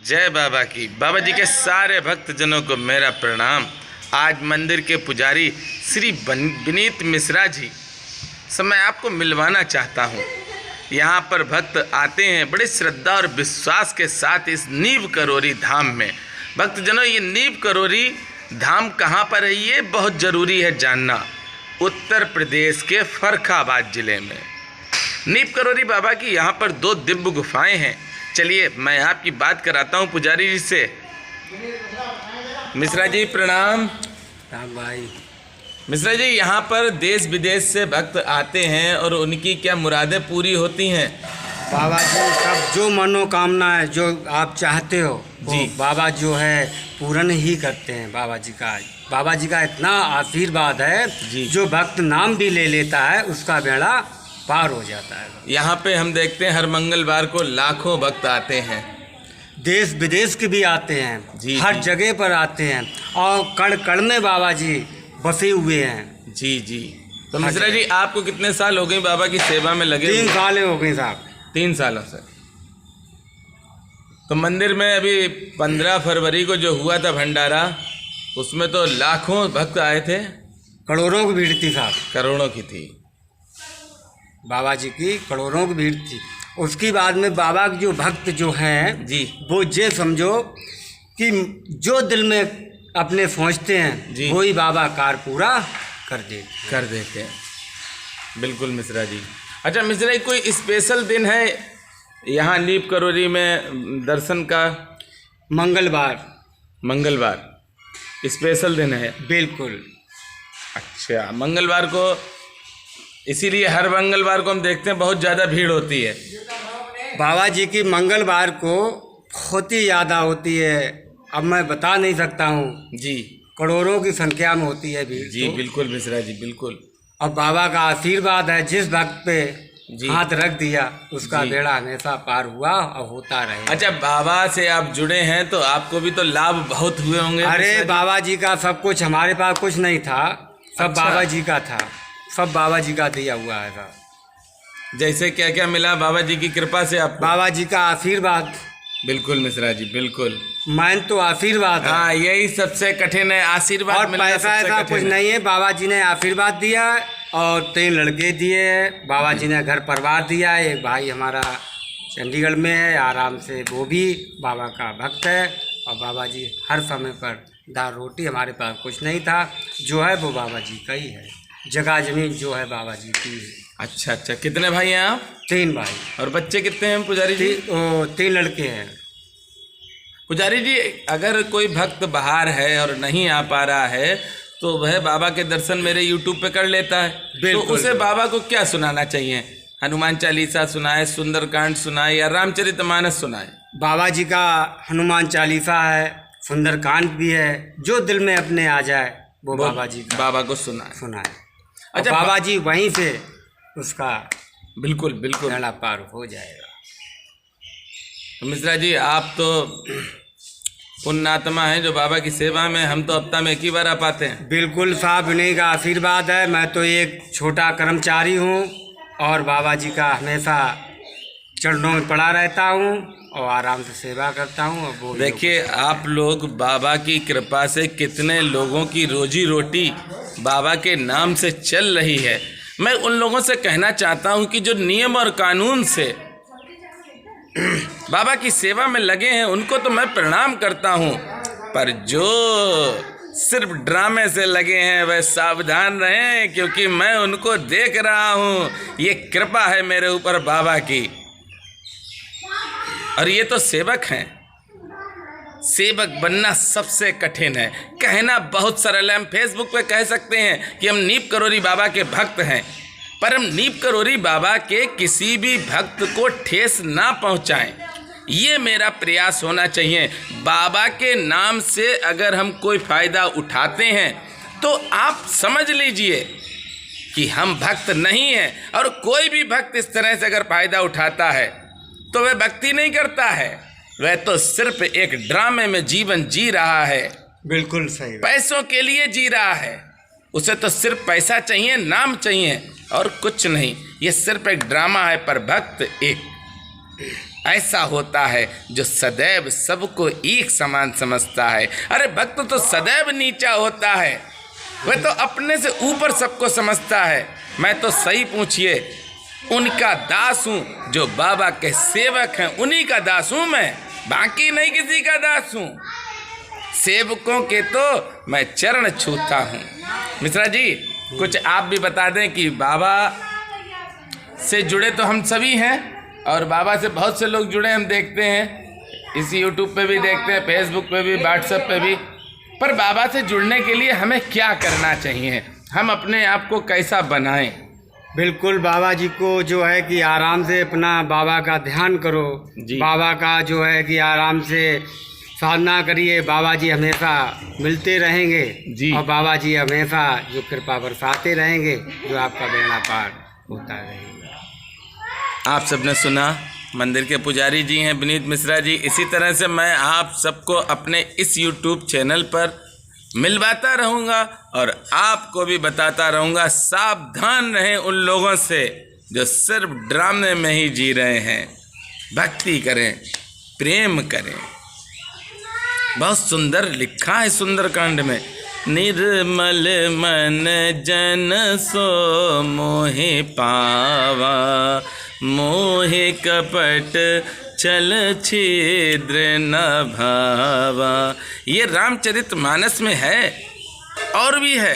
जय बाबा की। बाबा जी के सारे भक्तजनों को मेरा प्रणाम। आज मंदिर के पुजारी श्री विनीत मिश्रा जी से मैं आपको मिलवाना चाहता हूँ। यहाँ पर भक्त आते हैं बड़े श्रद्धा और विश्वास के साथ इस नीव करोरी धाम में। भक्तजनों, ये नीव करोरी धाम कहाँ पर है ये बहुत ज़रूरी है जानना। उत्तर प्रदेश के फर्रुखाबाद ज़िले में नीव करोरी बाबा की यहाँ पर 2 दिव्य गुफाएं हैं। चलिए मैं आपकी बात कराता हूँ पुजारी जी से। मिश्रा जी प्रणाम। राम भाई। मिश्रा जी, यहाँ पर देश विदेश से भक्त आते हैं और उनकी क्या मुरादें पूरी होती हैं? बाबा जी सब जो मनोकामना है जो आप चाहते हो जी बाबा जो है पूर्ण ही करते हैं। बाबा जी का इतना आशीर्वाद है जी। जो भक्त नाम भी ले लेता है उसका बेड़ा पार हो जाता है। यहाँ पे हम देखते हैं हर मंगलवार को लाखों भक्त आते हैं। देश विदेश के भी आते हैं जी, हर जी। जगह पर आते हैं और कण कण में बाबा जी बसे हुए हैं। जी जी। तो मिश्रा जी आपको कितने साल हो गए बाबा की सेवा में लगे? 3 साल हो गए साहब। 3 सालों से। तो मंदिर में अभी 15 फरवरी को जो हुआ था भंडारा, उसमें तो लाखों भक्त आए थे। करोड़ों की भीड़ थी साहब। करोड़ों की थी। बाबा जी की करोड़ों की भीड़ थी। उसके बाद में बाबा के जो भक्त जो हैं जी वो ये समझो कि जो दिल में अपने सोचते हैं जी। वही बाबा कार पूरा कर देते हैं। बिल्कुल मिश्रा जी। अच्छा मिश्रा जी, कोई स्पेशल दिन है यहाँ नीव करोरी में दर्शन का? मंगलवार स्पेशल दिन है। बिल्कुल। अच्छा, मंगलवार को इसीलिए हर मंगलवार को हम देखते हैं बहुत ज़्यादा भीड़ होती है। बाबा जी की मंगलवार को बहुत ही ज़्यादा होती है। अब मैं बता नहीं सकता हूँ जी। करोड़ों की संख्या में होती है भीड़। जी तो बिल्कुल मिश्रा जी बिल्कुल। अब बाबा का आशीर्वाद है, जिस भक्त पे जी। हाथ रख दिया उसका जी। बेड़ा हमेशा पार हुआ और होता रहे। अच्छा, बाबा से आप जुड़े हैं तो आपको भी तो लाभ बहुत हुए होंगे। अरे बाबा जी का सब कुछ, हमारे पास कुछ नहीं था, सब अच्छा। बाबा जी का था, सब बाबा जी का दिया हुआ है साहब। जैसे क्या क्या मिला बाबा जी की कृपा से आपको? बाबा जी का आशीर्वाद। बिल्कुल मिश्रा जी बिल्कुल। मैन तो आशीर्वाद है। हाँ, यही सबसे कठिन है, आशीर्वाद और मिलना पैसा सबसे ऐसा कठिन कुछ है। नहीं है। बाबा जी ने आशीर्वाद दिया और 3 लड़के दिए हैं। बाबा जी ने घर परिवार दिया है। एक भाई हमारा चंडीगढ़ में है, आराम से वो भी बाबा का भक्त है। और बाबा जी हर समय पर दाल रोटी, हमारे पास कुछ नहीं था, जो है वो बाबा जी का ही है। जगह जमीन जो है बाबा जी की है। अच्छा अच्छा, कितने भाई हैं आप? 3 भाई। और बच्चे कितने हैं पुजारी जी? 3 लड़के हैं। पुजारी जी, अगर कोई भक्त बाहर है और नहीं आ पा रहा है तो वह बाबा के दर्शन मेरे YouTube पे कर लेता है, तो बिल्कुल, उसे बाबा को क्या सुनाना चाहिए? हनुमान चालीसा सुनाए, सुंदरकांड सुनाए या रामचरितमानस सुनाए? बाबा जी का हनुमान चालीसा है, सुंदरकांड भी है, जो दिल में अपने आ जाए वो बाबा जी का बाबा को सुनाए। सुनाए। अच्छा, बाबा जी वहीं से उसका बिल्कुल बिल्कुल बेड़ा पार हो जाएगा। तो मिश्रा जी आप तो पुण्यात्मा हैं जो बाबा की सेवा में, हम तो हफ्ता में 1 ही बार आ पाते हैं। बिल्कुल साहब, इन्हीं का आशीर्वाद है। मैं तो एक छोटा कर्मचारी हूँ और बाबा जी का हमेशा चरणों में पड़ा रहता हूँ और आराम से सेवा करता हूँ। और वो देखिए, आप लोग बाबा की कृपा से कितने लोगों की रोजी रोटी बाबा के नाम से चल रही है। मैं उन लोगों से कहना चाहता हूँ कि जो नियम और कानून से बाबा की सेवा में लगे हैं उनको तो मैं प्रणाम करता हूँ, पर जो सिर्फ ड्रामे से लगे हैं वह सावधान रहें, क्योंकि मैं उनको देख रहा हूँ। ये कृपा है मेरे ऊपर बाबा की। और ये तो सेवक हैं। सेवक बनना सबसे कठिन है। कहना बहुत सरल है, हम फेसबुक पे कह सकते हैं कि हम नीव करोरी बाबा के भक्त हैं, पर हम नीव करोरी बाबा के किसी भी भक्त को ठेस ना पहुंचाएं, ये मेरा प्रयास होना चाहिए। बाबा के नाम से अगर हम कोई फ़ायदा उठाते हैं तो आप समझ लीजिए कि हम भक्त नहीं हैं। और कोई भी भक्त इस तरह से अगर फ़ायदा उठाता है तो वह भक्ति नहीं करता है, वह तो सिर्फ एक ड्रामे में जीवन जी रहा है। बिल्कुल सही। पैसों के लिए जी रहा है। उसे तो सिर्फ पैसा चाहिए, नाम चाहिए और कुछ नहीं। ये सिर्फ एक ड्रामा है, पर भक्त एक। ऐसा होता है जो सदैव सबको एक समान समझता है। अरे भक्त तो सदैव नीचा होता है, वह तो अपने से ऊपर सबको समझता है। मैं तो सही पूछिए उनका दास हूँ जो बाबा के सेवक हैं, उन्हीं का दास हूँ मैं, बाकी नहीं किसी का दास हूँ। सेवकों के तो मैं चरण छूता हूँ। मिश्रा जी कुछ आप भी बता दें कि बाबा से जुड़े तो हम सभी हैं और बाबा से बहुत से लोग जुड़े हम देखते हैं, इस यूट्यूब पे भी देखते हैं, फेसबुक पे भी, व्हाट्सएप पे भी। पर बाबा से जुड़ने के लिए हमें क्या करना चाहिए, हम अपने आप को कैसा बनाएं? बिल्कुल, बाबा जी को जो है कि आराम से अपना बाबा का ध्यान करो, बाबा का जो है कि आराम से साधना करिए। बाबा जी हमेशा मिलते रहेंगे जी। और बाबा जी हमेशा जो कृपा बरसाते रहेंगे, जो आपका बेड़ा पार होता रहेगा। आप सबने सुना, मंदिर के पुजारी जी हैं विनीत मिश्रा जी। इसी तरह से मैं आप सबको अपने इस यूट्यूब चैनल पर मिलवाता रहूँगा और आपको भी बताता रहूँगा, सावधान रहें उन लोगों से जो सिर्फ ड्रामे में ही जी रहे हैं। भक्ति करें, प्रेम करें। बहुत सुंदर लिखा है सुंदरकांड में, निर्मल मन जन सो मोहे पावा, मोहे कपट चल छिद्र न भावा। ये रामचरितमानस में है और भी है,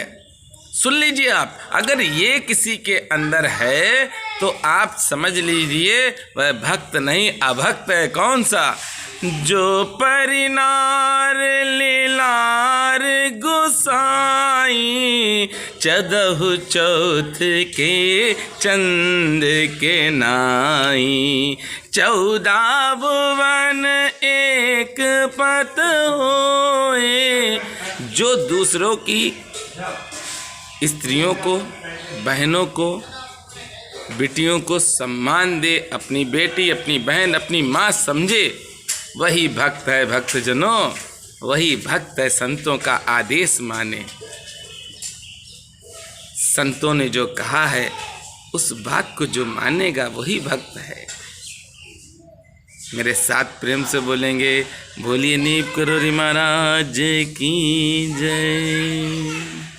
सुन लीजिए आप। अगर ये किसी के अंदर है तो आप समझ लीजिए वह भक्त नहीं अभक्त है। कौन सा? जो परिनार लीलार गुसाई, चदहु चौथ के चंद के नाई, 14 भुवन एक पत होए। जो दूसरों की स्त्रियों को, बहनों को, बेटियों को सम्मान दे, अपनी बेटी, अपनी बहन, अपनी माँ समझे, वही भक्त है। भक्तजनों, वही भक्त है, संतों का आदेश माने। संतों ने जो कहा है उस बात को जो मानेगा वही भक्त है। मेरे साथ प्रेम से बोलेंगे, बोलिए नीप करोरी महाराज की जय।